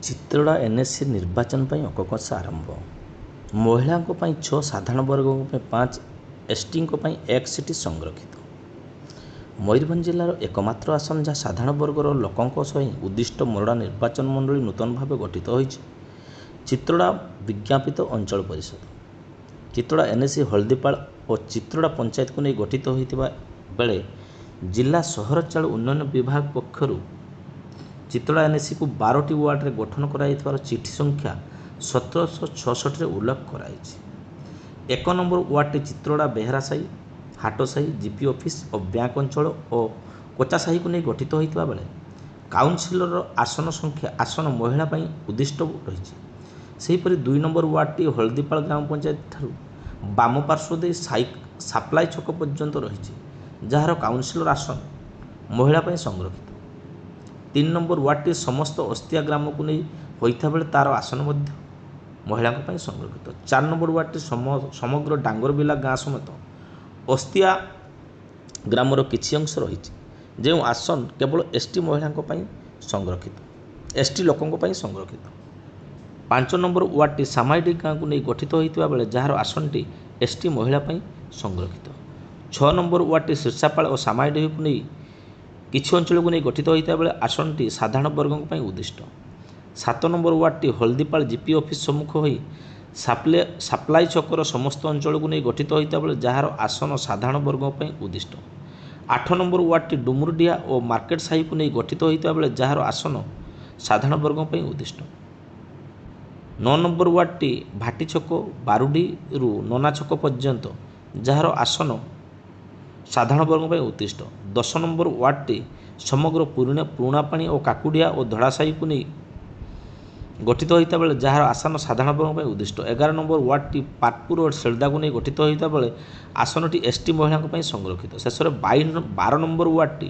Chitrada NAC ନିର୍ବାଚନ ପାଇଁ ଅକସ୍ମାତ ଆରମ୍ଭ। ମହିଳାଙ୍କ ପାଇଁ 6, ସାଧାରଣ ବର୍ଗଙ୍କ ପାଇଁ 5, ଏସ୍ଟିଙ୍କ ପାଇଁ 1 ସିଟ୍ ସଂରକ୍ଷିତ। ମୟୂରଭଞ୍ଜ ଜିଲ୍ଲାର ଏକମାତ୍ର ଆସନ ଯାହା ସାଧାରଣ ବର୍ଗର ଲୋକଙ୍କ ପାଇଁ ଉଦ୍ଦିଷ୍ଟ ମୋରଡ଼ା ନିର୍ବାଚନ ମଣ୍ଡଳୀ ନୂତନ ଭାବେ ଗଠିତ ହୋଇଛି। ଚିତ୍ରଡ଼ା ବିଜ୍ଞାପିତ ଅଞ୍ଚଳ ପରିଷଦ। ଚିତ୍ରଡ଼ା ଏନ୍ଏସି ହଳଦୀପାଳ ଓ ଚିତ୍ରଡ଼ା ପଞ୍ଚାୟତକୁ ନେଇ ଗଠିତ ହୋଇଥିବା ବେଳେ ଜିଲ୍ଲା ସହରାଞ୍ଚଳ ଉନ୍ନୟନ ବିଭାଗ ପକ୍ଷରୁ ଚିତ୍ରଡ଼ା ଏନ୍ଏସିକୁ 12ଟି ୱାର୍ଡରେ ଗଠନ କରାଯାଇଥିବାର ଚିଠି ସଂଖ୍ୟା 1766ରେ ଉଲ୍ଲେଖ କରାଯାଇଛି। 1 ନମ୍ବର ୱାର୍ଡଟି ଚିତ୍ରଡ଼ା ବେହେରାସାହି, ହାଟସାହି, ଜିପି ଅଫିସ୍ ଓ ବ୍ୟାଙ୍କ ଅଞ୍ଚଳ ଓ କୋଚାସାହିକୁ ନେଇ ଗଠିତ ହୋଇଥିବା ବେଳେ କାଉନସିଲର ଆସନ ମହିଳା ପାଇଁ ଉଦ୍ଦିଷ୍ଟ ରହିଛି। ସେହିପରି 2 ନମ୍ବର ୱାର୍ଡଟି ହଳଦୀପାଳ ଗ୍ରାମ ପଞ୍ଚାୟତ ଠାରୁ ବାମ ପାର୍ଶ୍ୱ ଦେଇ ସାପ୍ଲାଇ ଛକ ପର୍ଯ୍ୟନ୍ତ ରହିଛି, ଯାହାର କାଉନସିଲର ଆସନ ମହିଳା ପାଇଁ ସଂରକ୍ଷିତ। 3 ନମ୍ବର ୱାର୍ଡଟି ସମସ୍ତ ଅସ୍ତିଆ ଗ୍ରାମକୁ ନେଇ ହୋଇଥିବା ବେଳେ ତା'ର ଆସନ ମଧ୍ୟ ମହିଳାଙ୍କ ପାଇଁ ସଂରକ୍ଷିତ। 4 ନମ୍ବର ୱାର୍ଡଟି ସମଗ୍ର ଡାଙ୍ଗରବିଲା ଗାଁ ସମେତ ଅସ୍ତିଆ ଗ୍ରାମର କିଛି ଅଂଶ ରହିଛି, ଯେଉଁ ଆସନ କେବଳ ଏସ୍ଟି ଲୋକଙ୍କ ପାଇଁ ସଂରକ୍ଷିତ। 5 ନମ୍ବର ୱାର୍ଡଟି ସାମାଇଡି ଗାଁକୁ ନେଇ ଗଠିତ ହୋଇଥିବା ବେଳେ ଯାହାର ଆସନଟି ଏସ୍ଟି ମହିଳା ପାଇଁ ସଂରକ୍ଷିତ। 6 ନମ୍ବର ୱାର୍ଡଟି ଶିର୍ଷାପାଳ ଓ ସାମାଇଡିକୁ ନେଇ କିଛି ଅଞ୍ଚଳକୁ ନେଇ ଗଠିତ ହୋଇଥିବା ବେଳେ ଆସନଟି ସାଧାରଣ ବର୍ଗଙ୍କ ପାଇଁ ଉଦ୍ଦିଷ୍ଟ। 7 ନମ୍ବର ୱାର୍ଡଟି ହଳଦୀପାଳ ଜିପି ଅଫିସ୍ ସମ୍ମୁଖ ହୋଇ ସାପ୍ଲାଇ ଛକର ସମସ୍ତ ଅଞ୍ଚଳକୁ ନେଇ ଗଠିତ ହୋଇଥିବା ବେଳେ ଯାହାର ଆସନ ସାଧାରଣ ବର୍ଗଙ୍କ ପାଇଁ ଉଦ୍ଦିଷ୍ଟ। 8 ନମ୍ବର ୱାର୍ଡଟି ଡୁମୁରିଡିହା ଓ ମାର୍କେଟ ସାହିକୁ ନେଇ ଗଠିତ ହୋଇଥିବା ବେଳେ ଯାହାର ଆସନ ସାଧାରଣ ବର୍ଗଙ୍କ ପାଇଁ ଉଦ୍ଦିଷ୍ଟ। 9 ନମ୍ବର ୱାର୍ଡଟି ଭାଟି ଛକ ବାରୁଡ଼ିରୁ ନନା ଛକ ପର୍ଯ୍ୟନ୍ତ, ଯାହାର ଆସନ ସାଧାରଣ ବର୍ଗଙ୍କ ପାଇଁ ଉଦ୍ଦିଷ୍ଟ। 10 ନମ୍ବର ୱାର୍ଡଟି ସମଗ୍ର ପୁରୁଣାପାଣି ଓ କାକୁଡ଼ିଆ ଓ ଧଳାସାହିକୁ ନେଇ ଗଠିତ ହୋଇଥିବା ବେଳେ ଯାହାର ଆସନ ସାଧାରଣ ବର୍ଗଙ୍କ ପାଇଁ ଉଦ୍ଦିଷ୍ଟ। 11 ନମ୍ବର ୱାର୍ଡଟି ପାଟପୁର ଓ ସେଳଦାକୁ ନେଇ ଗଠିତ ହୋଇଥିବା ବେଳେ ଆସନଟି ଏସ୍ଟି ମହିଳାଙ୍କ ପାଇଁ ସଂରକ୍ଷିତ। ଶେଷରେ 12 ନମ୍ବର ୱାର୍ଡଟି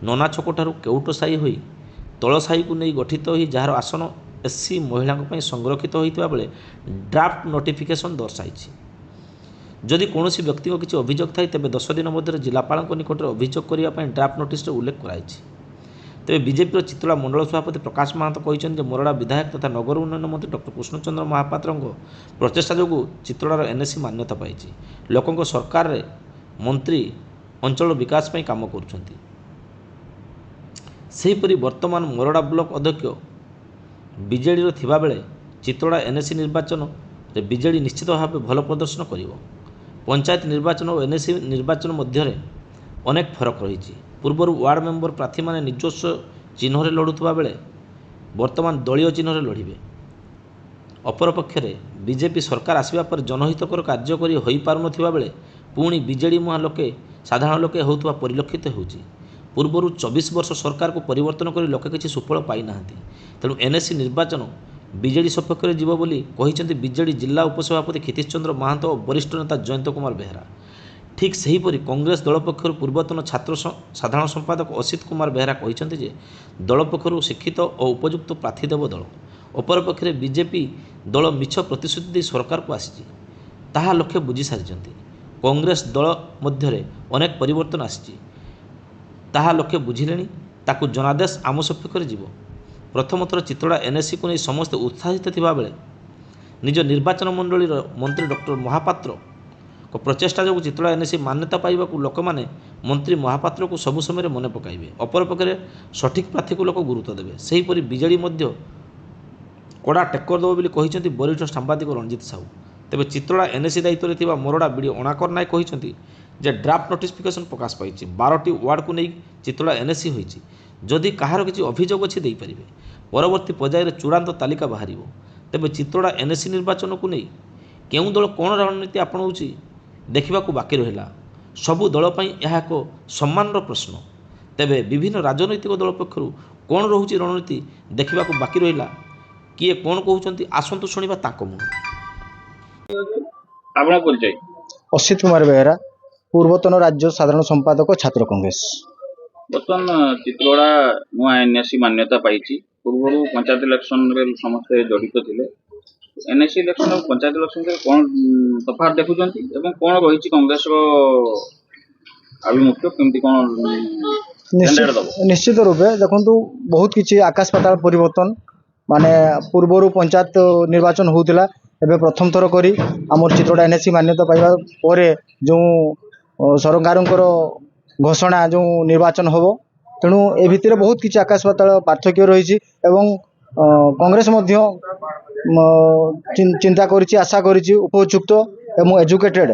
ନନା ଛକଠାରୁ କେଉଟ ସାହି ହୋଇ ତଳ ସାହିକୁ ନେଇ ଗଠିତ ହୋଇ ଯାହାର ଆସନ ଏସ୍ସି ମହିଳାଙ୍କ ପାଇଁ ସଂରକ୍ଷିତ ହୋଇଥିବା ବେଳେ ଡ୍ରାଫ୍ଟ ନୋଟିଫିକେସନ୍ ଦର୍ଶାଇଛି। ଯଦି କୌଣସି ବ୍ୟକ୍ତିଙ୍କ କିଛି ଅଭିଯୋଗ ଥାଏ ତେବେ 10 ଦିନ ମଧ୍ୟରେ ଜିଲ୍ଲାପାଳଙ୍କ ନିକଟରେ ଅଭିଯୋଗ କରିବା ପାଇଁ ଡ୍ରାଫ୍ଟ ନୋଟିସରେ ଉଲ୍ଲେଖ କରାଯାଇଛି। ତେବେ ବିଜେପିର ଚିତ୍ରଡ଼ା ମଣ୍ଡଳ ସଭାପତି ପ୍ରକାଶ ମହାନ୍ତ କହିଛନ୍ତି ଯେ ମୋରଡ଼ା ବିଧାୟକ ତଥା ନଗର ଉନ୍ନୟନ ମନ୍ତ୍ରୀ ଡକ୍ଟର କୃଷ୍ଣଚନ୍ଦ୍ର ମହାପାତ୍ରଙ୍କ ପ୍ରଚେଷ୍ଟା ଯୋଗୁଁ ଚିତ୍ରଡ଼ାର ଏନ୍ଏସି ମାନ୍ୟତା ପାଇଛି। ଲୋକଙ୍କ ସରକାରରେ ମନ୍ତ୍ରୀ ଅଞ୍ଚଳ ବିକାଶ ପାଇଁ କାମ କରୁଛନ୍ତି। ସେହିପରି ବର୍ତ୍ତମାନ ମୋରଡ଼ା ବ୍ଲକ ଅଧ୍ୟକ୍ଷ ବିଜେଡ଼ିର ଥିବାବେଳେ ଚିତ୍ରଡ଼ା ଏନ୍ଏସି ନିର୍ବାଚନରେ ବିଜେଡ଼ି ନିଶ୍ଚିତ ଭାବେ ଭଲ ପ୍ରଦର୍ଶନ କରିବ। ପଞ୍ଚାୟତ ନିର୍ବାଚନ ଓ ଏନ୍ଏସି ନିର୍ବାଚନ ମଧ୍ୟରେ ଅନେକ ଫରକ ରହିଛି। ପୂର୍ବରୁ ୱାର୍ଡ ମେମ୍ବର ପ୍ରାର୍ଥୀମାନେ ନିଜସ୍ୱ ଚିହ୍ନରେ ଲଢ଼ୁଥିବା ବେଳେ ବର୍ତ୍ତମାନ ଦଳୀୟ ଚିହ୍ନରେ ଲଢ଼ିବେ। ଅପରପକ୍ଷରେ ବିଜେପି ସରକାର ଆସିବା ପରେ ଜନହିତକର କାର୍ଯ୍ୟ କରି ହୋଇପାରୁନଥିବା ବେଳେ ପୁଣି ବିଜେଡ଼ି ମୁହାଁ ସାଧାରଣ ଲୋକେ ହେଉଥିବା ପରିଲକ୍ଷିତ ହେଉଛି। ପୂର୍ବରୁ 24 ବର୍ଷ ସରକାରକୁ ପରିବର୍ତ୍ତନ କରି ଲୋକେ କିଛି ସୁଫଳ ପାଇନାହାନ୍ତି। ତେଣୁ ଏନ୍ଏସି ନିର୍ବାଚନ ବିଜେଡ଼ି ସପକ୍ଷରେ ଯିବ ବୋଲି କହିଛନ୍ତି ବିଜେଡ଼ି ଜିଲ୍ଲା ଉପସଭାପତି କ୍ଷିତୀଶ ଚନ୍ଦ୍ର ମହାନ୍ତ ଓ ବରିଷ୍ଠ ନେତା ଜୟନ୍ତ କୁମାର ବେହେରା। ଠିକ୍ ସେହିପରି କଂଗ୍ରେସ ଦଳ ପକ୍ଷରୁ ପୂର୍ବତନ ଛାତ୍ର ସାଧାରଣ ସମ୍ପାଦକ ଅସିତ କୁମାର ବେହେରା କହିଛନ୍ତି ଯେ ଦଳ ପକ୍ଷରୁ ଶିକ୍ଷିତ ଓ ଉପଯୁକ୍ତ ପ୍ରାର୍ଥୀ ଦେବ ଦଳ। ଅପରପକ୍ଷରେ ବିଜେପି ଦଳ ମିଛ ପ୍ରତିଶ୍ରୁତି ଦେଇ ସରକାରକୁ ଆସିଛି, ତାହା ଲୋକେ ବୁଝିସାରିଛନ୍ତି। କଂଗ୍ରେସ ଦଳ ମଧ୍ୟରେ ଅନେକ ପରିବର୍ତ୍ତନ ଆସିଛି, ତାହା ଲୋକେ ବୁଝିଲେଣି। ତାକୁ ଜନାଦେଶ ଆମ ସପକ୍ଷରେ ଯିବ। ପ୍ରଥମ ଥର ଚିତ୍ରଡ଼ା ଏନ୍ଏସିକୁ ନେଇ ସମସ୍ତେ ଉତ୍ସାହିତ ଥିବାବେଳେ ନିଜ ନିର୍ବାଚନ ମଣ୍ଡଳୀର ମନ୍ତ୍ରୀ ଡକ୍ଟର ମହାପାତ୍ରଙ୍କ ପ୍ରଚେଷ୍ଟା ଯୋଗୁଁ ଚିତ୍ରଡ଼ା ଏନ୍ଏସି ମାନ୍ୟତା ପାଇବାକୁ ଲୋକମାନେ ମନ୍ତ୍ରୀ ମହାପାତ୍ରକୁ ସବୁ ସମୟରେ ମନେ ପକାଇବେ। ଅପରପକ୍ଷରେ ସଠିକ୍ ପ୍ରାର୍ଥୀକୁ ଲୋକ ଗୁରୁତ୍ୱ ଦେବେ। ସେହିପରି ବିଜେଡ଼ି ମଧ୍ୟ କଡ଼ା ଟେକ୍କର ଦେବ ବୋଲି କହିଛନ୍ତି ବରିଷ୍ଠ ସାମ୍ବାଦିକ ରଣଜିତ ସାହୁ। ତେବେ ଚିତ୍ରଡ଼ା ଏନ୍ଏସି ଦାୟିତ୍ୱରେ ଥିବା ମୋରଡ଼ା ବିଡିଓ ଅଣାକର ନାୟକ କହିଛନ୍ତି ଯେ ଡ୍ରାଫ୍ଟ ନୋଟିଫିକେସନ୍ ପ୍ରକାଶ ପାଇଛି। 12ଟି ୱାର୍ଡକୁ ନେଇ ଚିତ୍ରଡ଼ା ଏନ୍ଏସି ହୋଇଛି। ଯଦି କାହାର କିଛି ଅଭିଯୋଗ ଅଛି ଦେଇପାରିବେ। ପରବର୍ତ୍ତୀ ପର୍ଯ୍ୟାୟରେ ଚୂଡ଼ାନ୍ତ ତାଲିକା ବାହାରିବ। ତେବେ ଚିତ୍ରଡ଼ା ଏନ୍ଏସି ନିର୍ବାଚନକୁ ନେଇ କେଉଁ ଦଳ କ'ଣ ରଣନୀତି ଆପଣାଉଛି ଦେଖିବାକୁ ବାକି ରହିଲା। ସବୁ ଦଳ ପାଇଁ ଏହା ଏକ ସମ୍ମାନର ପ୍ରଶ୍ନ। ତେବେ ବିଭିନ୍ନ ରାଜନୈତିକ ଦଳ ପକ୍ଷରୁ କ'ଣ ରହୁଛି ରଣନୀତି ଦେଖିବାକୁ ବାକି ରହିଲା। କିଏ କ'ଣ କହୁଛନ୍ତି ଆସନ୍ତୁ ଶୁଣିବା ତାଙ୍କ ମୁହଁରୁ। ଆପଣଙ୍କ ପରିଚୟ? ଅସିତ କୁମାର ବେହେରା, ପୂର୍ବତନ ରାଜ୍ୟ ସାଧାରଣ ସମ୍ପାଦକ ଛାତ୍ର କଂଗ୍ରେସ। ବର୍ତ୍ତମାନ ଚିତ୍ରଡ଼ା ନୂଆ ଏନ୍ଏସି ମାନ୍ୟତା ପାଇଛି। ପୂର୍ବରୁ ପଞ୍ଚାୟତ ଇଲେକ୍ସନରେ ସମସ୍ତେ ଜଡ଼ିତ ଥିଲେ। ଏନ୍ଏସି ଇଲେକ୍ସନ ଆଉ ପଞ୍ଚାୟତ ଇଲେକ୍ସନରେ କ'ଣ ତଫାତ୍ ଦେଖୁଛନ୍ତି ଏବଂ କ'ଣ ରହିଛି କଂଗ୍ରେସର ଆଭିମୁଖ୍ୟ, କେମିତି କ'ଣ ନିଶ୍ଚିତ ରୂପେ ଦେଖନ୍ତୁ, ବହୁତ କିଛି ଆକାଶ ପାତାଳ ପରିବର୍ତ୍ତନ ମାନେ ପୂର୍ବରୁ ପଞ୍ଚାୟତ ନିର୍ବାଚନ ହେଉଥିଲା, ଏବେ ପ୍ରଥମ ଥର କରି ଆମର ଚିତ୍ରଟା ଏନ୍ଏସି ମାନ୍ୟତା ପାଇବା ପରେ ଯେଉଁ ସରକାରଙ୍କର ଘୋଷଣା ଯେଉଁ ନିର୍ବାଚନ ହେବ, ତେଣୁ ଏ ଭିତରେ ବହୁତ କିଛି ଆକାଶ ପାତାଳ ପାର୍ଥକ୍ୟ ରହିଛି ଏବଂ କଂଗ୍ରେସ ମଧ୍ୟ ଚିନ୍ତା କରିଛି, ଆଶା କରିଛି ଉପଯୁକ୍ତ ଏବଂ ଏଜୁକେଟେଡ୍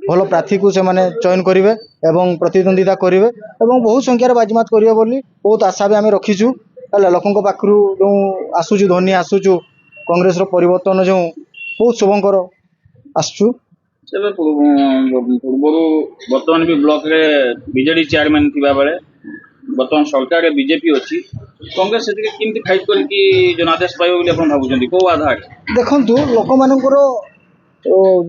ଭଲ ପ୍ରାର୍ଥୀକୁ ସେମାନେ ଚୟନ କରିବେ ଏବଂ ପ୍ରତିଦ୍ୱନ୍ଦିତା କରିବେ ଏବଂ ବହୁ ସଂଖ୍ୟାରେ ବାଜିମାତ କରିବେ ବୋଲି ବହୁତ ଆଶା ବି ଆମେ ରଖିଛୁ। ହେଲା, ଲୋକଙ୍କ ପାଖରୁ ଯେଉଁ ଆସୁଛୁ ଧ୍ୱନି ଆସୁଛୁ କଂଗ୍ରେସର ପରିବର୍ତ୍ତନ ଯେଉଁ ବହୁତ ଶୁଭଙ୍କର ଆସୁଛୁ। ତେବେ ପୂର୍ବରୁ ବର୍ତ୍ତମାନ ବି ବ୍ଲକରେ ବିଜେଡି ଚେୟାରମ୍ୟାନ୍ ଥିବା ବେଳେ ବର୍ତ୍ତମାନ ସରକାରରେ ବିଜେପି ଅଛି, କଂଗ୍ରେସ ସେଥିରେ କେମିତି ଫାଇଟ୍ କରିକି ଜନାଦେଶ ପାଇବ ବୋଲି ଆପଣ ଭାବୁଛନ୍ତି, କୋଉ ଆଧାରରେ? ଦେଖନ୍ତୁ, ଲୋକମାନଙ୍କର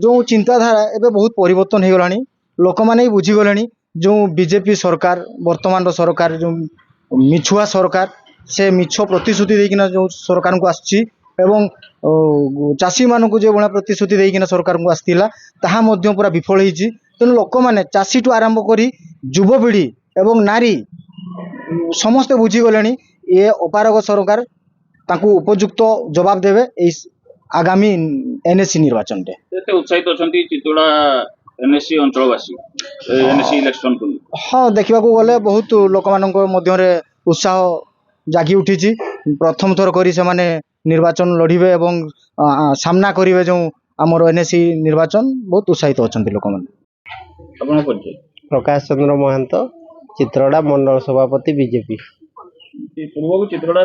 ଯେଉଁ ଚିନ୍ତାଧାରା ଏବେ ବହୁତ ପରିବର୍ତ୍ତନ ହେଇଗଲାଣି। ଲୋକମାନେ ବି ବୁଝିଗଲେଣି ଯେଉଁ ବିଜେପି ସରକାର, ବର୍ତ୍ତମାନର ସରକାର ଯେଉଁ ମିଛୁଆ ସରକାର, ସେ ମିଛ ପ୍ରତିଶ୍ରୁତି ଦେଇକିନା ଯେଉଁ ସରକାରଙ୍କୁ ଆସିଛି ଏବଂ ଚାଷୀମାନଙ୍କୁ ଯେଉଁଭଳିଆ ପ୍ରତିଶ୍ରୁତି ଦେଇକିନା ସରକାରଙ୍କୁ ଆସିଥିଲା ତାହା ମଧ୍ୟ ପୁରା ବିଫଳ ହେଇଛି। ତେଣୁ ଲୋକମାନେ ଚାଷୀଠୁ ଆରମ୍ଭ କରି ଯୁବପିଢ଼ି ଏବଂ ନାରୀ ସମସ୍ତେ ବୁଝିଗଲେଣି ଏ ଅପାରଗ ସରକାର ତାଙ୍କୁ ଉପଯୁକ୍ତ ଜବାବ ଦେବେ ଏଇ ଆଗାମୀ ଏନ୍ଏସି ନିର୍ବାଚନରେ। ଏତେ ଉତ୍ସାହିତ ଅଛନ୍ତି ଚିତ୍ରଡ଼ା ଏନ୍ଏସି ଅଞ୍ଚଳବାସୀ ଏନ୍ଏସି ଇଲେକ୍ସନକୁ? ହଁ, ଦେଖିବାକୁ ଗଲେ ବହୁତ ଲୋକମାନଙ୍କ ମଧ୍ୟରେ ଉତ୍ସାହ ଜାଗି ଉଠିଛି। ପ୍ରଥମ ଥର କରି ସେମାନେ ନିର୍ବାଚନ ଲଢ଼ିବେ ଏବଂ ସାମ୍ନା କରିବେ ଯେଉଁ ଆମର ଏନ୍ଏସି ନିର୍ବାଚନ, ବହୁତ ଉତ୍ସାହିତ ଅଛନ୍ତି ଲୋକମାନେ। ଆପଣଙ୍କ ପରିଚୟ? ପ୍ରକାଶ ଚନ୍ଦ୍ର ମହାନ୍ତ, ଚିତ୍ରଡ଼ା ମଣ୍ଡଳ ସଭାପତି ବିଜେପି। ପୂର୍ବରୁ ଚିତ୍ରଡ଼ା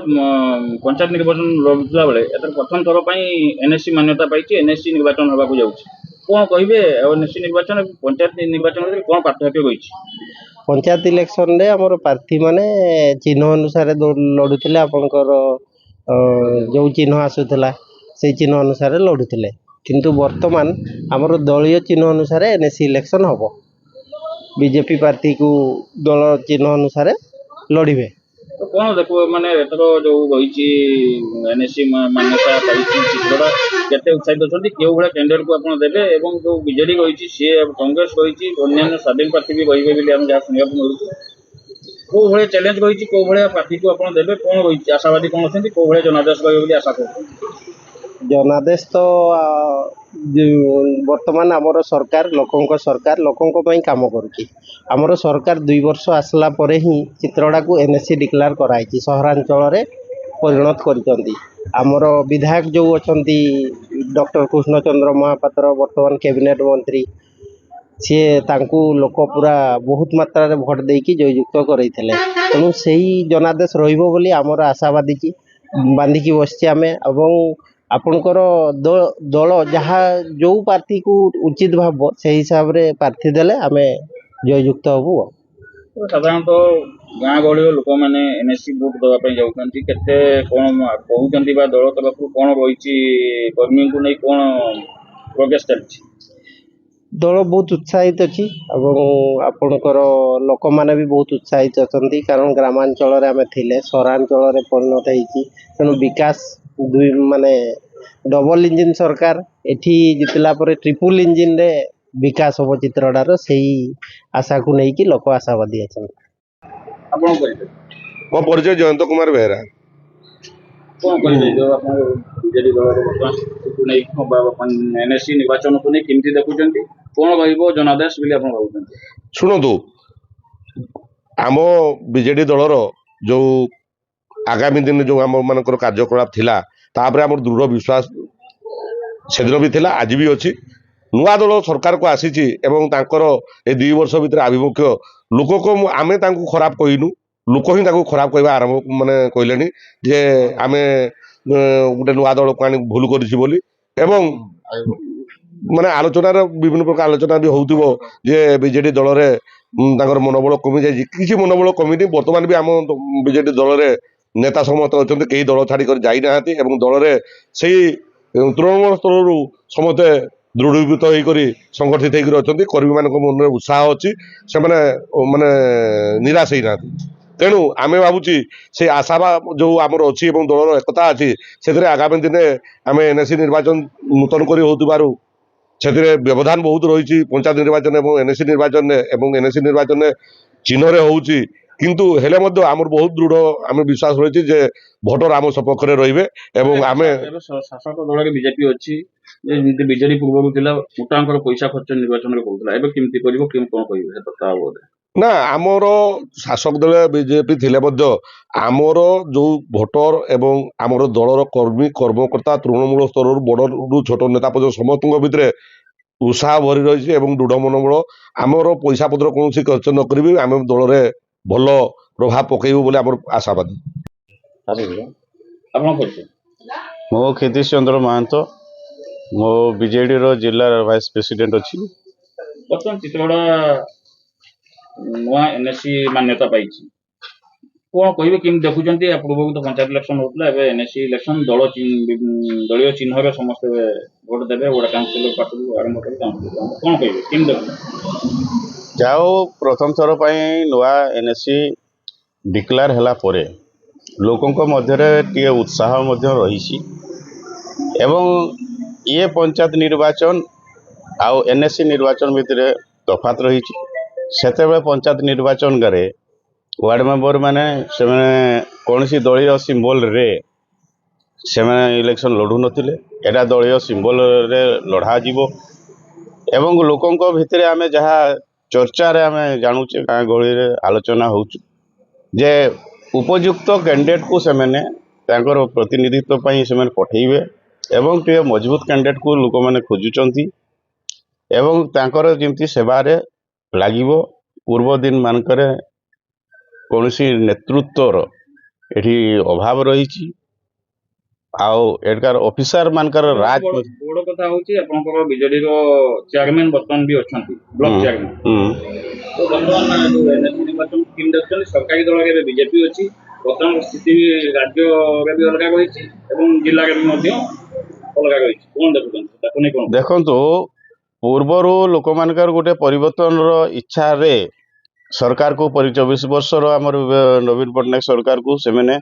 ପଞ୍ଚାୟତ ନିର୍ବାଚନ ଲଢ଼ୁଥିଲା ବେଳେ ଏଥର ପ୍ରଥମ ଥର ପାଇଁ ଏନ୍ଏସି ମାନ୍ୟତା ପାଇଛି, ଏନ୍ଏସି ନିର୍ବାଚନ ହେବାକୁ ଯାଉଛି, କ'ଣ କହିବେ? ଆଉ ଏନ୍ଏସି ନିର୍ବାଚନ ପଞ୍ଚାୟତ ନିର୍ବାଚନ ଭିତରେ କ'ଣ ପାର୍ଥକ୍ୟ ରହିଛି? ପଞ୍ଚାୟତ ଇଲେକ୍ସନରେ ଆମର ପ୍ରାର୍ଥୀମାନେ ଚିହ୍ନ ଅନୁସାରେ ଲଢ଼ୁଥିଲେ। ଆପଣଙ୍କର ଯେଉଁ ଚିହ୍ନ ଆସୁଥିଲା ସେଇ ଚିହ୍ନ ଅନୁସାରେ ଲଢ଼ୁଥିଲେ, କିନ୍ତୁ ବର୍ତ୍ତମାନ ଆମର ଦଳୀୟ ଚିହ୍ନ ଅନୁସାରେ ଏନ୍ଏସି ଇଲେକ୍ସନ୍ ହେବ। ବିଜେପି ପ୍ରାର୍ଥୀକୁ ଦଳ ଚିହ୍ନ ଅନୁସାରେ ଲଢ଼ିବେ। ତ କ'ଣ ଦେଖିବ, ମାନେ ଏଥର ଯେଉଁ ରହିଛି ଏନ୍ଏସି ମାନ୍ୟତା ପାଇଛି ଚିତ୍ରଡ଼ା, କେତେ ଉତ୍ସାହିତ ଅଛନ୍ତି? କେଉଁ ଭଳିଆ କ୍ୟାଣ୍ଡିଡେଟ୍କୁ ଆପଣ ଦେବେ ଏବଂ ଯେଉଁ ବିଜେଡି ରହିଛି, ସିଏ କଂଗ୍ରେସ ରହିଛି, ଅନ୍ୟାନ୍ୟ ସ୍ୱାଧୀନ ପ୍ରାର୍ଥୀ ବି ରହିବେ ବୋଲି ଆମେ ଯାହା ଶୁଣିବାକୁ ମିଳୁଛି, କେଉଁ ଭଳିଆ ଚ୍ୟାଲେଞ୍ଜ ରହିଛି, କେଉଁ ଭଳିଆ ପ୍ରାର୍ଥୀକୁ ଆପଣ ଦେବେ, କ'ଣ ରହିଛି ଆଶାବାଦୀ କ'ଣ ଅଛନ୍ତି, କେଉଁ ଭଳିଆ ଜନାଦେଶ ରହିବେ ବୋଲି ଆଶା କରୁଛନ୍ତି? ଜନାଦେଶ ତ ବର୍ତ୍ତମାନ ଆମର ସରକାର ଲୋକଙ୍କ ପାଇଁ କାମ କରୁଛି। ଆମର ସରକାର 2 ବର୍ଷ ଆସିଲା ପରେ ହିଁ ଚିତ୍ରଡ଼ାକୁ ଏନ୍ଏସି ଡିକ୍ଲେୟାର କରାଯାଇଛି, ସହରାଞ୍ଚଳରେ ପରିଣତ କରିଛନ୍ତି। ଆମର ବିଧାୟକ ଯେଉଁ ଅଛନ୍ତି ଡକ୍ଟର କୃଷ୍ଣଚନ୍ଦ୍ର ମହାପାତ୍ର, ବର୍ତ୍ତମାନ କ୍ୟାବିନେଟ୍ ମନ୍ତ୍ରୀ, ସିଏ ତାଙ୍କୁ ଲୋକ ପୁରା ବହୁତ ମାତ୍ରାରେ ଭୋଟ ଦେଇକି ଜୟଯୁକ୍ତ କରାଇଥିଲେ। ତେଣୁ ସେହି ଜନାଦେଶ ରହିବ ବୋଲି ଆମର ଆଶା ବାନ୍ଧିକି ବସିଛି ଆମେ ଏବଂ ଆପଣଙ୍କର ଦଳ ଯାହା ଯେଉଁ ପ୍ରାର୍ଥୀକୁ ଉଚିତ ଭାବ ସେହି ହିସାବରେ ପ୍ରାର୍ଥୀ ଦେଲେ ଆମେ ଜୟଯୁକ୍ତ ହେବୁ। ସାଧାରଣତଃ ଗାଁ ଗହଳିର ଲୋକମାନେ ଏନ୍ଏସି ଭୋଟ ଦେବା ପାଇଁ ଯାଉଛନ୍ତି, କେତେ କ'ଣ କହୁଛନ୍ତି ବା ଦଳ ତରଫରୁ କ'ଣ ରହିଛି, କର୍ମୀଙ୍କୁ ନେଇ କ'ଣ ପ୍ରୋଗ୍ରେସ୍ ଚାଲିଛି? ଦଳ ବହୁତ ଉତ୍ସାହିତ ଅଛି ଏବଂ ଆପଣଙ୍କର ଲୋକମାନେ ବି ବହୁତ ଉତ୍ସାହିତ ଅଛନ୍ତି, କାରଣ ଗ୍ରାମାଞ୍ଚଳରେ ଆମେ ଥିଲେ, ସହରାଞ୍ଚଳରେ ପରିଣତ ହେଇଛି। ତେଣୁ ବିକାଶ ମାନେ ଡବଲ ଇଞ୍ଜିନ୍ ସରକାର, ଏଠି ଜିତିଲା ପରେ ଟ୍ରିପୁଲ୍ ଇଞ୍ଜିନ୍ରେ ବିକାଶ ହେବ ଚିତ୍ରଡ଼ାର, ସେଇ ଆଶାକୁ ନେଇକି ଲୋକ ଆଶାବାଦୀ ଅଛନ୍ତି। ଆପଣ କହିବେ? ମୋ ପରିଚୟ ଜୟନ୍ତ କୁମାର ବେହେରା। କ'ଣ କହିବେ ଯେଉଁ ଆପଣ ବିଜେଡି ଦଳର ବର୍ତ୍ତମାନ ନେଇ ଏନ୍ଏସି ନିର୍ବାଚନକୁ ନେଇ କେମିତି ଦେଖୁଛନ୍ତି, କ'ଣ ରହିବ ଜନାଦେଶ ବୋଲି ଆପଣ ଭାବୁଛନ୍ତି? ଶୁଣନ୍ତୁ, ଆମ ବିଜେଡି ଦଳର ଯେଉଁ ଆଗାମୀ ଦିନରେ ଯେଉଁ ଆମମାନଙ୍କର କାର୍ଯ୍ୟକଳାପ ଥିଲା, ତାପରେ ଆମର ଦୃଢ଼ ବିଶ୍ୱାସ ସେଦିନ ବି ଥିଲା, ଆଜି ବି ଅଛି। ନୂଆ ଦଳ ସରକାରକୁ ଆସିଛି ଏବଂ ତାଙ୍କର ଏ 2 ବର୍ଷ ଭିତରେ ଆଭିମୁଖ୍ୟ ଲୋକକୁ ଆମେ ତାଙ୍କୁ ଖରାପ କହିନୁ, ଲୋକ ହିଁ ତାଙ୍କୁ ଖରାପ କହିବା ଆରମ୍ଭ କହିଲେଣି ଯେ ଆମେ ଗୋଟେ ନୂଆ ଦଳକୁ ଆଣି ଭୁଲ କରିଛି ବୋଲି। ଏବଂ ଆଲୋଚନାର ବିଭିନ୍ନ ପ୍ରକାର ଆଲୋଚନା ବି ହେଉଥିବ ଯେ ବିଜେଡି ଦଳରେ ତାଙ୍କର ମନୋବଳ କମିଯାଇଛି। କିଛି ମନୋବଳ କମିନି। ବର୍ତ୍ତମାନ ବି ଆମ ବିଜେଡି ଦଳରେ ନେତା ସମସ୍ତେ ଅଛନ୍ତି, କେହି ଦଳ ଛାଡ଼ିକରି ଯାଇନାହାନ୍ତି ଏବଂ ଦଳରେ ସେଇ ତୃଣମୂଳ ସ୍ତରରୁ ସମସ୍ତେ ଦୃଢ଼ୀଭୂତ ହେଇକରି ସଂଗଠିତ ହେଇକରି ଅଛନ୍ତି। କର୍ମୀମାନଙ୍କ ମନରେ ଉତ୍ସାହ ଅଛି, ସେମାନେ ନିରାଶ ହେଇନାହାନ୍ତି। ତେଣୁ ଆମେ ଭାବୁଛି ସେ ଆଶା ଯେଉଁ ଆମର ଅଛି ଏବଂ ଦଳର ଏକତା ଅଛି, ସେଥିରେ ଆଗାମୀ ଦିନେ ଆମେ ଏନ୍ଏସି ନିର୍ବାଚନ ନୂତନ କରି ହେଉଥିବାରୁ ସେଥିରେ ବ୍ୟବଧାନ ବହୁତ ରହିଛି ପଞ୍ଚାୟତ ନିର୍ବାଚନ ଏବଂ ଏନ୍ଏସି ନିର୍ବାଚନରେ। ଏବଂ ଏନ୍ଏସି ନିର୍ବାଚନରେ ଚିହ୍ନରେ ହେଉଛି କିନ୍ତୁ ହେଲେ ମଧ୍ୟ ଆମର ବହୁତ ଦୃଢ ଆମେ ବିଶ୍ୱାସ ରହିଛି ଯେ ଭୋଟର ଆମ ସପକ୍ଷରେ ରହିବେ ଏବଂ ଆମେ ଏବେ ଶାସକ ଦଳରେ ବିଜେପି ଅଛି, ଯେ ଯେମିତି ବିଜେଡି ପୂର୍ବରୁ ଥିଲା ମୋଟାଙ୍କର ପଇସା ଖର୍ଚ୍ଚ ନିର୍ବାଚନରେ କରୁଥିଲା, ଏବେ କେମିତି କରିବ କଣ କହିବେ ସେ କଥା ହବ ବୋଧେ? ନା ଆମର ଶାସକ ଦଳ ବିଜେପି ଥିଲେ ମଧ୍ୟ ଆମର ଯୋଉ ଭୋଟର ଏବଂ ଆମର ଦଳର କର୍ମୀ କର୍ମକର୍ତ୍ତା ତୃଣମୂଳ ସ୍ତରରୁ ବଡ଼ରୁ ଛୋଟ ନେତା ପର୍ଯ୍ୟନ୍ତ ସମସ୍ତଙ୍କ ଭିତରେ ଉତ୍ସାହ ଭରି ରହିଛି ଏବଂ ଦୃଢ଼ ମନୋବଳ। ଆମର ପଇସା ପତ୍ର କୌଣସି ଖର୍ଚ୍ଚ ନ କରିବି ଆମେ ଦଳରେ ଭଲ ପ୍ରଭାବ ପକେଇବୁ ବୋଲି ଆମର ଆଶାବାଦୀ। ଆପଣ କରୁଛନ୍ତି? ମୋ କ୍ଷିତୀଶ ଚନ୍ଦ୍ର ମହାନ୍ତ, ମୋ ବିଜେଡିର ଜିଲ୍ଲା ଭାଇସ୍ ପ୍ରେସିଡେଣ୍ଟ ଅଛି। ବର୍ତ୍ତମାନ ଚିତ୍ରଗଡ଼ା ନୂଆ ଏନ୍ଏସି ମାନ୍ୟତା ପାଇଛି, କଣ କହିବେ କେମିତି ଦେଖୁଛନ୍ତି? ପୂର୍ବରୁ ତ ପଞ୍ଚାୟତ ଇଲେକ୍ସନ ହଉଥିଲା, ଏବେ ଏନ୍ଏସି ଇଲେକ୍ସନ ଦଳୀୟ ଚିହ୍ନରେ ସମସ୍ତେ ଭୋଟ ଦେବେ, ଗୋଟେ କାଉନସିଲର ପାଖରୁ ଆରମ୍ଭ କରି କାଉନସିଲର କଣ କହିବେ କେମିତି ଦେଖୁଛନ୍ତି? ଯାହା ହଉ ପ୍ରଥମ ଥର ପାଇଁ ନୂଆ ଏନ୍ଏସି ଡିକ୍ଲାର ହେଲା ପରେ ଲୋକଙ୍କ ମଧ୍ୟରେ ଟିକେ ଉତ୍ସାହ ମଧ୍ୟ ରହିଛି ଏବଂ ଇଏ ପଞ୍ଚାୟତ ନିର୍ବାଚନ ଆଉ ଏନ୍ଏସି ନିର୍ବାଚନ ଭିତରେ ତଫାତ ରହିଛି। ସେତେବେଳେ ପଞ୍ଚାୟତ ନିର୍ବାଚନରେ ୱାର୍ଡ ମେମ୍ବର ମାନେ ସେମାନେ କୌଣସି ଦଳୀୟ ସିମ୍ବଲରେ ସେମାନେ ଇଲେକ୍ସନ ଲଢ଼ୁ ନଥିଲେ, ଏଇଟା ଦଳୀୟ ସିମ୍ବଲରେ ଲଢ଼ାଯିବ ଏବଂ ଲୋକଙ୍କ ଭିତରେ ଆମେ ଯାହା ଚର୍ଚ୍ଚାରେ ଆମେ ଜାଣୁଛେ, ଗାଁ ଗହଳିରେ ଆଲୋଚନା ହେଉଛୁ ଯେ ଉପଯୁକ୍ତ କ୍ୟାଣ୍ଡିଡେଟ୍କୁ ସେମାନେ ତାଙ୍କର ପ୍ରତିନିଧିତ୍ୱ ପାଇଁ ସେମାନେ ପଠାଇବେ ଏବଂ ଟିକେ ମଜବୁତ କ୍ୟାଣ୍ଡିଡେଟ୍କୁ ଲୋକମାନେ ଖୋଜୁଛନ୍ତି ଏବଂ ତାଙ୍କର ଯେମିତି ସେବାରେ ଲାଗିବ। ପୂର୍ବ ଦିନ ମାନଙ୍କରେ କୌଣସି ନେତୃତ୍ୱର ଏଠି ଅଭାବ ରହିଛି ଆଉ ଏଠାକାର ଅଫିସର ମାନଙ୍କର ରାଜ ବଡ଼ କଥା ହଉଛି ଆପଣଙ୍କର ବିଜେଡିର ଚେୟାରମ୍ୟାନ ବର୍ତ୍ତମାନ ବି ଅଛନ୍ତି, ବ୍ଲକ ଚେୟାରମ୍ୟାନ। ତ ବର୍ତ୍ତମାନ ଯୋଉ ଏନ୍ଏସି ନିର୍ବାଚନ କେମିତି ଦେଖୁଛନ୍ତି? ସରକାରୀ ଦଳରେ ଏବେ ବିଜେପି ଅଛି, ବର୍ତ୍ତମାନ ସ୍ଥିତି ରାଜ୍ୟରେ ବି ଅଲଗା ରହିଛି ଏବଂ ଜିଲ୍ଲାରେ ବି ମଧ୍ୟ ଅଲଗା ରହିଛି, କଣ ଦେଖୁଛନ୍ତି ତାକୁ ନେଇ? କଣ ଦେଖନ୍ତୁ, ପୂର୍ବରୁ ଲୋକମାନଙ୍କର ଗୋଟେ ପରିବର୍ତ୍ତନର ଇଚ୍ଛାରେ ସରକାରକୁ 24 ବର୍ଷର ଆମର ନବୀନ ପଟ୍ଟନାୟକ ସରକାରକୁ ସେମାନେ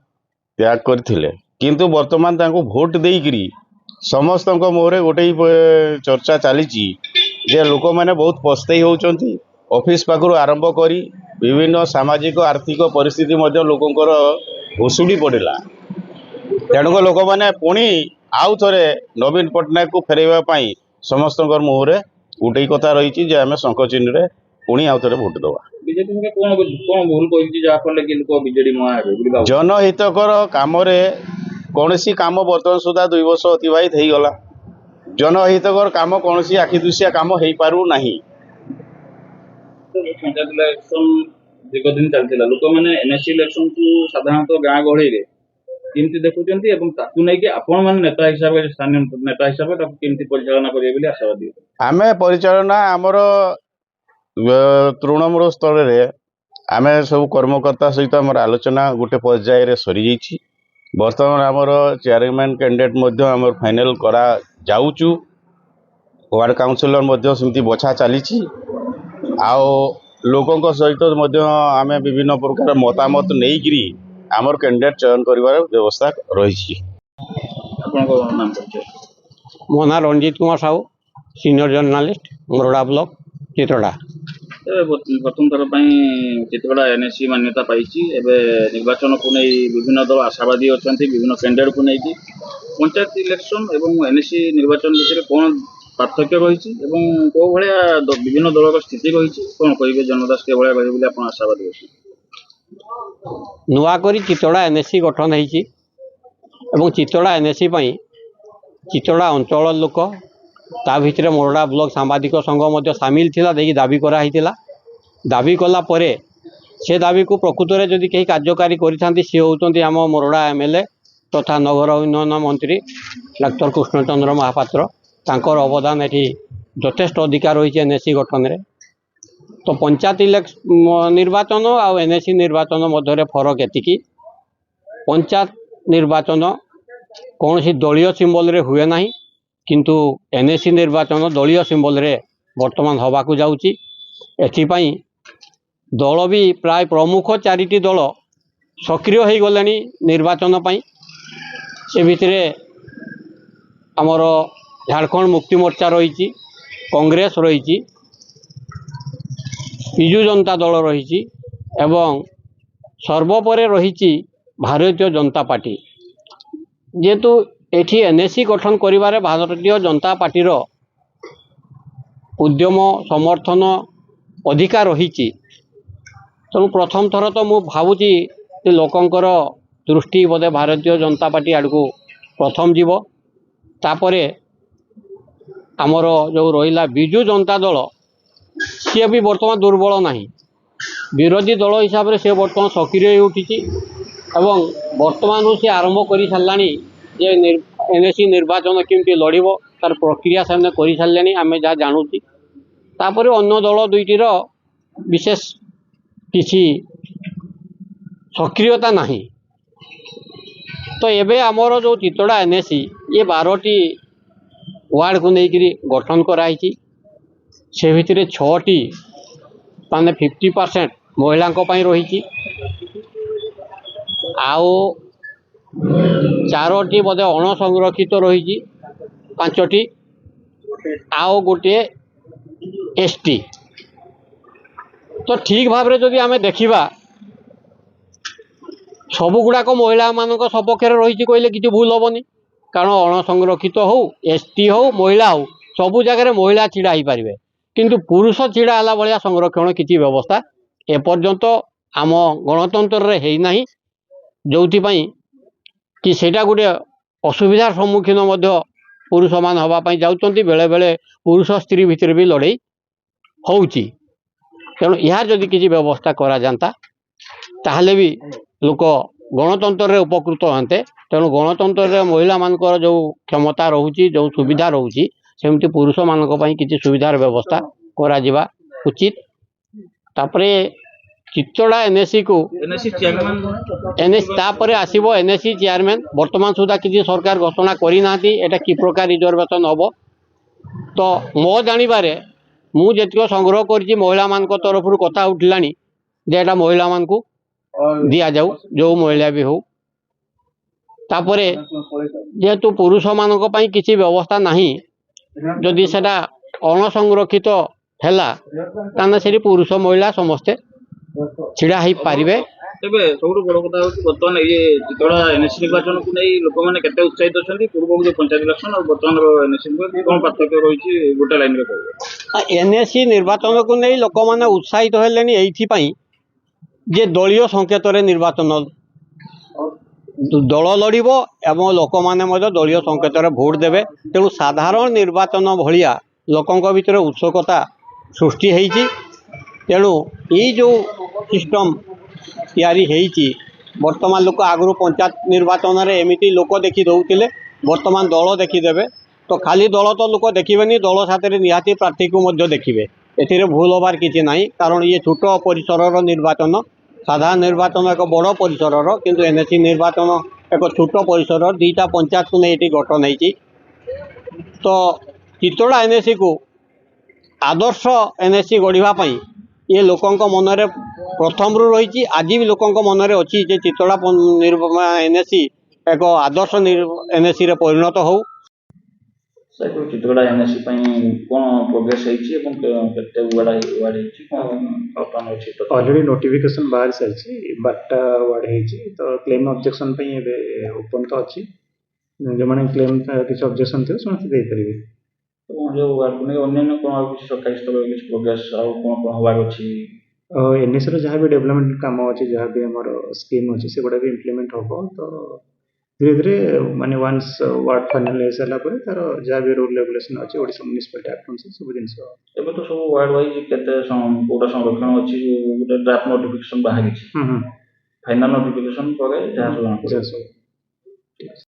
ତ୍ୟାଗ କରିଥିଲେ, କିନ୍ତୁ ବର୍ତ୍ତମାନ ତାଙ୍କୁ ଭୋଟ ଦେଇକରି ସମସ୍ତଙ୍କ ମୁହଁରେ ଗୋଟେ ଚର୍ଚ୍ଚା ଚାଲିଛି ଯେ ଲୋକମାନେ ବହୁତ ପସ୍ତେଇ ହେଉଛନ୍ତି। ଅଫିସ ପାଖରୁ ଆରମ୍ଭ କରି ବିଭିନ୍ନ ସାମାଜିକ ଆର୍ଥିକ ପରିସ୍ଥିତି ମଧ୍ୟ ଲୋକଙ୍କର ଭୁଷୁଡ଼ି ପଡ଼ିଲା। ତେଣୁକ ଲୋକମାନେ ପୁଣି ଆଉ ଥରେ ନବୀନ ପଟ୍ଟନାୟକକୁ ଫେରାଇବା ପାଇଁ ସମସ୍ତଙ୍କର ମୁହଁରେ ଗୋଟେ କଥା ରହିଛି ଯେ ଆମେ ଶଙ୍ଖ ଚିହ୍ନରେ ପୁଣି ଆଉ ଥରେ ଭୋଟ ଦେବା। ବିଜେପି କଣ ଭୁଲ କରିଛି ଯାହାଫଳରେ କି ଲୋକ ବିଜେଡି ମୁହାଁ ହେବେ? ଜନହିତକର କାମରେ କୌଣସି କାମ ବର୍ତ୍ତମାନ ସୁଦ୍ଧା 2 ବର୍ଷ ଅତିବାହିତ ହେଇଗଲା, ଜନହିତକର କାମ କୌଣସି ଆଖି ଦୃଶିଆ କାମ ହେଇପାରୁନାହିଁ। ପଞ୍ଚାୟତ ଇଲେକ୍ସନ ଦୀର୍ଘ ଦିନ ଚାଲିଥିଲା, ଲୋକମାନେ ଏନ୍ଏସି ଇଲେକ୍ସନକୁ ସାଧାରଣତଃ ଗାଁ ଗହଳିରେ କେମିତି ଦେଖୁଛନ୍ତି ଏବଂ ତାକୁ ନେଇକି ଆପଣ ମାନେ ନେତା ହିସାବରେ, ସ୍ଥାନୀୟ ନେତା ହିସାବରେ ତାକୁ କେମିତି ପରିଚାଳନା କରିବେ ବୋଲି ଆଶାବାଦୀ? ଆମେ ପରିଚାଳନା ଆମର ତୃଣମୂଳ ସ୍ତରରେ ଆମେ ସବୁ କର୍ମକର୍ତ୍ତା ସହିତ ଆମର ଆଲୋଚନା ଗୋଟେ ପର୍ଯ୍ୟାୟରେ ସରିଯାଇଛି। ବର୍ତ୍ତମାନ ଆମର ଚେୟାରମ୍ୟାନ୍ କ୍ୟାଣ୍ଡିଡେଟ୍ ମଧ୍ୟ ଆମର ଫାଇନାଲ କରାଯାଉଛୁ, ୱାର୍ଡ କାଉନସିଲର ମଧ୍ୟ ସେମିତି ବଛା ଚାଲିଛି ଆଉ ଲୋକଙ୍କ ସହିତ ମଧ୍ୟ ଆମେ ବିଭିନ୍ନ ପ୍ରକାର ମତାମତ ନେଇକରି ଆମର କ୍ୟାଣ୍ଡିଡେଟ୍ ଚୟନ କରିବାର ବ୍ୟବସ୍ଥା ରହିଛି। ଆପଣଙ୍କ ନାମ ପରିଚୟ? ମୋ ନାଁ Ranjit Kumar Sahu, senior journalist, Morada block, Chitrada. ପ୍ରଥମ ଥର ପାଇଁ ଚିତ୍ରଗଡ଼ା ଏନ୍ଏସି ମାନ୍ୟତା ପାଇଛି। ଏବେ ନିର୍ବାଚନକୁ ନେଇ ବିଭିନ୍ନ ଦଳ ଆଶାବାଦୀ ଅଛନ୍ତି, ବିଭିନ୍ନ କ୍ୟାଣ୍ଡିଡେଟ୍କୁ ନେଇକି। ପଞ୍ଚାୟତ ଇଲେକ୍ସନ ଏବଂ ଏନ୍ଏସି ନିର୍ବାଚନ ଭିତରେ କ'ଣ ପାର୍ଥକ୍ୟ ରହିଛି ଏବଂ କେଉଁ ଭଳିଆ ବିଭିନ୍ନ ଦଳର ସ୍ଥିତି ରହିଛି, କ'ଣ କହିବେ? ଜନଦାସ କେଭଳିଆ ରହିବେ ବୋଲି ଆପଣ ଆଶାବାଦୀ ଅଛନ୍ତି? ନୂଆକରି ଚିତ୍ରଡ଼ା ଏନ୍ଏସି ଗଠନ ହେଇଛି ଏବଂ ଚିତ୍ରଡ଼ା ଏନ୍ଏସି ପାଇଁ ଚିତ୍ରଡ଼ା ଅଞ୍ଚଳର ଲୋକ, ତା ଭିତରେ ମୋରଡ଼ା ବ୍ଲକ ସାମ୍ବାଦିକ ସଂଘ ମଧ୍ୟ ସାମିଲ ଥିଲା, ଦେଇକି ଦାବି କରାହେଇଥିଲା। ଦାବି କଲା ପରେ ସେ ଦାବିକୁ ପ୍ରକୃତରେ ଯଦି କେହି କାର୍ଯ୍ୟକାରୀ କରିଥାନ୍ତି ସିଏ ହେଉଛନ୍ତି ଆମ ମୋରଡ଼ା MLA ତଥା ନଗର ଉନ୍ନୟନ ମନ୍ତ୍ରୀ ଡାକ୍ତର କୃଷ୍ଣଚନ୍ଦ୍ର ମହାପାତ୍ର। ତାଙ୍କର ଅବଦାନ ଏଠି ଯଥେଷ୍ଟ ଅଧିକାର ରହିଛି ଏନ୍ଏସି ଗଠନରେ। ତ ପଞ୍ଚାୟତ ନିର୍ବାଚନ ଆଉ ଏନ୍ଏସି ନିର୍ବାଚନ ମଧ୍ୟରେ ଫରକ ଏତିକି, ପଞ୍ଚାୟତ ନିର୍ବାଚନ କୌଣସି ଦଳୀୟ ସିମ୍ବଲରେ ହୁଏ ନାହିଁ, କିନ୍ତୁ ଏନ୍ଏସି ନିର୍ବାଚନ ଦଳୀୟ ସିମ୍ବଲରେ ବର୍ତ୍ତମାନ ହେବାକୁ ଯାଉଛି। ଏଥିପାଇଁ ଦଳ ବି ପ୍ରାୟ ପ୍ରମୁଖ 4ଟି ଦଳ ସକ୍ରିୟ ହୋଇଗଲେଣି ନିର୍ବାଚନ ପାଇଁ। ସେ ଭିତରେ ଆମର ଝାଡ଼ଖଣ୍ଡ ମୁକ୍ତି ମୋର୍ଚ୍ଚା ରହିଛି, କଂଗ୍ରେସ ରହିଛି, ବିଜୁ ଜନତା ଦଳ ରହିଛି ଏବଂ ସର୍ବୋପରେ ରହିଛି ଭାରତୀୟ ଜନତା ପାର୍ଟି। ଯେହେତୁ ଏଠି ଏନ୍ଏସି ଗଠନ କରିବାରେ ଭାରତୀୟ ଜନତା ପାର୍ଟିର ଉଦ୍ୟମ ସମର୍ଥନ ଅଧିକା ରହିଛି, ତେଣୁ ପ୍ରଥମ ଥର ତ ମୁଁ ଭାବୁଛି ଯେ ଲୋକଙ୍କର ଦୃଷ୍ଟି ବୋଧେ ଭାରତୀୟ ଜନତା ପାର୍ଟି ଆଡ଼କୁ ପ୍ରଥମ ଯିବ। ତାପରେ ଆମର ଯେଉଁ ରହିଲା ବିଜୁ ଜନତା ଦଳ, ସିଏ ବି ବର୍ତ୍ତମାନ ଦୁର୍ବଳ ନାହିଁ। ବିରୋଧୀ ଦଳ ହିସାବରେ ସେ ବର୍ତ୍ତମାନ ସକ୍ରିୟ ହୋଇ ଉଠିଛି ଏବଂ ବର୍ତ୍ତମାନରୁ ସେ ଆରମ୍ଭ କରିସାରିଲାଣି ଯେ ଏନ୍ଏସି ନିର୍ବାଚନ କେମିତି ଲଢ଼ିବ ତାର ପ୍ରକ୍ରିୟା ସେମାନେ କରିସାରିଲେଣି, ଆମେ ଯାହା ଜାଣୁଛି। ତାପରେ ଅନ୍ୟ ଦଳ ଦୁଇଟିର ବିଶେଷ କିଛି ସକ୍ରିୟତା ନାହିଁ। ତ ଏବେ ଆମର ଯେଉଁ ଚିତୋଡ଼ା ଏନ୍ଏସି ଏ 12ଟି ୱାର୍ଡ଼କୁ ନେଇକରି ଗଠନ କରାହେଇଛି। ସେ ଭିତରେ 6ଟି ମାନେ 50% ମହିଳାଙ୍କ ପାଇଁ ରହିଛି, ଆଉ 4ଟି ବୋଧେ ଅଣସଂରକ୍ଷିତ ରହିଛି, 5ଟି ଆଉ ଗୋଟିଏ ଏସ୍ଟି। ତ ଠିକ୍ ଭାବରେ ଯଦି ଆମେ ଦେଖିବା ସବୁଗୁଡ଼ାକ ମହିଳାମାନଙ୍କ ସପକ୍ଷରେ ରହିଛି କହିଲେ କିଛି ଭୁଲ ହେବନି, କାରଣ ଅଣସଂରକ୍ଷିତ ହେଉ, ଏସ୍ଟି ହେଉ, ମହିଳା ହେଉ, ସବୁ ଜାଗାରେ ମହିଳା ଛିଡ଼ା ହେଇପାରିବେ, କିନ୍ତୁ ପୁରୁଷ ଛିଡ଼ା ହେଲା ଭଳିଆ ସଂରକ୍ଷଣ କିଛି ବ୍ୟବସ୍ଥା ଏପର୍ଯ୍ୟନ୍ତ ଆମ ଗଣତନ୍ତ୍ରରେ ହେଇନାହିଁ, ଯେଉଁଥିପାଇଁ କି ସେଇଟା ଗୋଟିଏ ଅସୁବିଧାର ସମ୍ମୁଖୀନ ମଧ୍ୟ ପୁରୁଷମାନେ ହେବା ପାଇଁ ଯାଉଛନ୍ତି। ବେଳେବେଳେ ପୁରୁଷ ସ୍ତ୍ରୀ ଭିତରେ ବି ଲଢ଼େଇ ହେଉଛି। ତେଣୁ ଏହା ଯଦି କିଛି ବ୍ୟବସ୍ଥା କରାଯାନ୍ତା ତାହେଲେ ବି ଲୋକ ଗଣତନ୍ତ୍ରରେ ଉପକୃତ ହୁଅନ୍ତେ। ତେଣୁ ଗଣତନ୍ତ୍ରରେ ମହିଳାମାନଙ୍କର ଯେଉଁ କ୍ଷମତା ରହୁଛି, ଯେଉଁ ସୁବିଧା ରହୁଛି, ସେମିତି ପୁରୁଷମାନଙ୍କ ପାଇଁ କିଛି ସୁବିଧାର ବ୍ୟବସ୍ଥା କରାଯିବା ଉଚିତ। ତାପରେ ଚିତୋଡ଼ା ଏନ୍ଏସିକୁ ତାପରେ ଆସିବ ଏନ୍ଏସି ଚେୟାରମ୍ୟାନ୍। ବର୍ତ୍ତମାନ ସୁଦ୍ଧା କିଛି ସରକାର ଘୋଷଣା କରିନାହାନ୍ତି ଏଇଟା କି ପ୍ରକାର ରିଜର୍ଭେସନ୍ ହେବ। ତ ମୋ ଜାଣିବାରେ ମୁଁ ଯେତିକ ସଂଗ୍ରହ କରିଛି ମହିଳାମାନଙ୍କ ତରଫରୁ କଥା ଉଠିଲାଣି ଯେ ଏଇଟା ମହିଳାମାନଙ୍କୁ ଦିଆଯାଉ, ଯେଉଁ ମହିଳା ବି ହେଉ। ତାପରେ ଯେହେତୁ ପୁରୁଷମାନଙ୍କ ପାଇଁ କିଛି ବ୍ୟବସ୍ଥା ନାହିଁ, ଯଦି ସେଟା ଅଣସଂରକ୍ଷିତ ହେଲା ତାହେଲେ ସେଠି ପୁରୁଷ ମହିଳା ସମସ୍ତେ ଛିଡ଼ା ହେଇପାରିବେ। ତେବେ ସବୁଠୁ ବଡ଼ କଥା ହେଉଛି ବର୍ତ୍ତମାନ ଏଇ ଚିତୋଡ଼ା ଏନ୍ଏସି ନିର୍ବାଚନକୁ ନେଇ ଲୋକମାନେ କେତେ ଉତ୍ସାହିତ ଅଛନ୍ତି? ପୂର୍ବରୁ ଯେଉଁ ପଞ୍ଚାୟତ ଇଲେକ୍ସନ ଆଉ ବର୍ତ୍ତମାନର ଏନ୍ଏସି କ'ଣ ପାର୍ଥକ୍ୟ ରହିଛି ଗୋଟେ ଲାଇନ୍ରେ କହିବେ? ଏନ୍ଏସି ନିର୍ବାଚନକୁ ନେଇ ଲୋକମାନେ ଉତ୍ସାହିତ ହେଲେଣି ଏଇଥିପାଇଁ ଯେ ଦଳୀୟ ସଂକେତରେ ନିର୍ବାଚନ ଦଳ ଲଢ଼ିବ ଏବଂ ଲୋକମାନେ ମଧ୍ୟ ଦଳୀୟ ସଂକେତରେ ଭୋଟ ଦେବେ। ତେଣୁ ସାଧାରଣ ନିର୍ବାଚନ ଭଳିଆ ଲୋକଙ୍କ ଭିତରେ ଉତ୍ସୁକତା ସୃଷ୍ଟି ହେଇଛି। ତେଣୁ ଏଇ ଯେଉଁ ସିଷ୍ଟମ୍ ତିଆରି ହେଇଛି, ବର୍ତ୍ତମାନ ଲୋକ ଆଗରୁ ପଞ୍ଚାୟତ ନିର୍ବାଚନରେ ଏମିତି ଲୋକ ଦେଖି ଦେଉଥିଲେ, ବର୍ତ୍ତମାନ ଦଳ ଦେଖିଦେବେ। ତ ଖାଲି ଦଳ ତ ଲୋକ ଦେଖିବେନି, ଦଳ ସାଥିରେ ନିହାତି ପ୍ରାର୍ଥୀକୁ ମଧ୍ୟ ଦେଖିବେ। ଏଥିରେ ଭୁଲ ହେବାର କିଛି ନାହିଁ, କାରଣ ଇଏ ଛୋଟ ପରିସରର ନିର୍ବାଚନ। ସାଧାରଣ ନିର୍ବାଚନ ଏକ ବଡ଼ ପରିସରର, କିନ୍ତୁ ଏନ୍ଏସି ନିର୍ବାଚନ ଏକ ଛୋଟ ପରିସରର। 2ଟା ପଞ୍ଚାୟତକୁ ନେଇ ଏଠି ଗଠନ ହେଇଛି। ତ ଚିତୋଡ଼ା ଏନ୍ଏସିକୁ ଆଦର୍ଶ ଏନ୍ଏସି ଗଢ଼ିବା ପାଇଁ ଏ ଲୋକଙ୍କ ମନରେ ପ୍ରଥମରୁ ରହିଛି, ଆଜି ବି ଲୋକଙ୍କ ମନରେ ଅଛି ଯେ ଚିତୋଡ଼ା ଏନ୍ଏସି ଏକ ଆଦର୍ଶ ଏନ୍ଏସିରେ ପରିଣତ ହେଉ। ଚିତୋଡ଼ା ଏନ୍ଏସି ପାଇଁ କ'ଣ ପ୍ରୋଗ୍ରେସ୍ ହେଇଛି ଏବଂ କେତେ ୱାର୍ଡ ହେଇଛି, କ'ଣ ବର୍ତ୍ତମାନ ଅଛି? ଅଲରେଡ଼ି ନୋଟିଫିକେସନ୍ ବାହାରି ସାରିଛି, 12ଟା ୱାର୍ଡ ହେଇଛି। ତ କ୍ଲେମ୍ ଅବଜେକ୍ସନ୍ ପାଇଁ ଏବେ ଓପନ୍ ତ ଅଛି, ଯେଉଁମାନେ କ୍ଲେମ୍ କିଛି ଅବଜେକ୍ସନ୍ ଥିବ ସମସ୍ତେ ଦେଇପାରିବେ। ଯେଉଁ ୱାର୍ଡକୁ ନେଇ ଅନ୍ୟାନ୍ୟ କ'ଣ ଆଉ କିଛି ସରକାରୀ ସ୍ତରରେ କିଛି ପ୍ରୋଗ୍ରେସ୍ ଆଉ କ'ଣ କ'ଣ ହେବାର ଅଛି? ଏନ୍ଏସିର ଯାହା ବି ଡେଭଲପମେଣ୍ଟ କାମ ଅଛି, ଯାହା ବି ଆମର ସ୍କିମ୍ ଅଛି, ସେଗୁଡ଼ା ବି ଇମ୍ପ୍ଲିମେଣ୍ଟ ହେବ। ତ ଧୀରେ ଧୀରେ ମାନେ ୱାନ୍ସ ୱାର୍ଡ ଫାଇନାଲ୍ ହେଇସାରିଲା ପରେ ତାର ଯାହା ବି ରୁଲ୍ ରେଗୁଲେସନ୍ ଅଛି, ଓଡ଼ିଶା ମ୍ୟୁନିସିପାଲିଟି ଆକ୍ଟ ଅନୁସାରେ ସବୁ ଜିନିଷ। ଏବେ ତ ସବୁ ୱାର୍ଡ ୱାଇଜ୍ କେତେ କୋଉଟା ସଂରକ୍ଷଣ ଅଛି, ଗୋଟେ ଡ୍ରାଫ୍ଟ ନୋଟିଫିକେସନ୍ ବାହାରିଛି। ଫାଇନାଲ୍ ନୋଟିଫିକେସନ୍ ପରେ ଯାହା ସବୁ